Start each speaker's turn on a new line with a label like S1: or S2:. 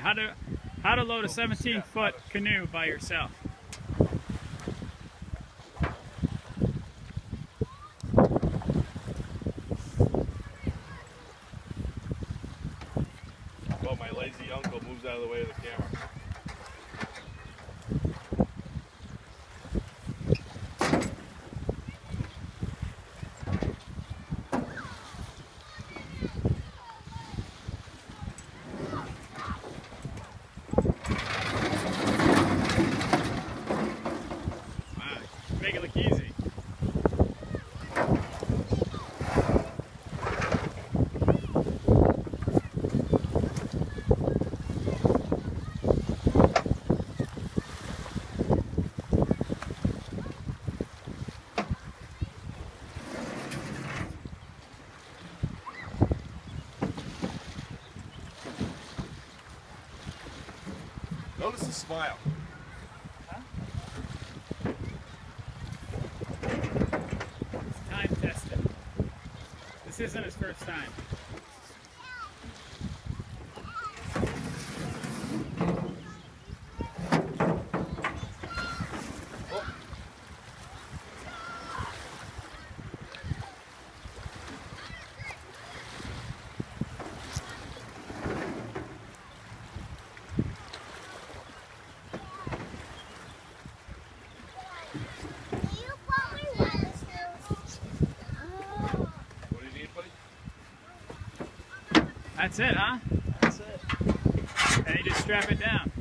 S1: How to load a 17-foot canoe by yourself.
S2: Well, my lazy uncle moves out of the way of the camera.
S1: Make it look easy.
S2: Notice the smile.
S1: Huh? It's time tested. This isn't his first time.
S2: What do you need, buddy?
S1: That's it, huh?
S2: That's it.
S1: And you just strap it down.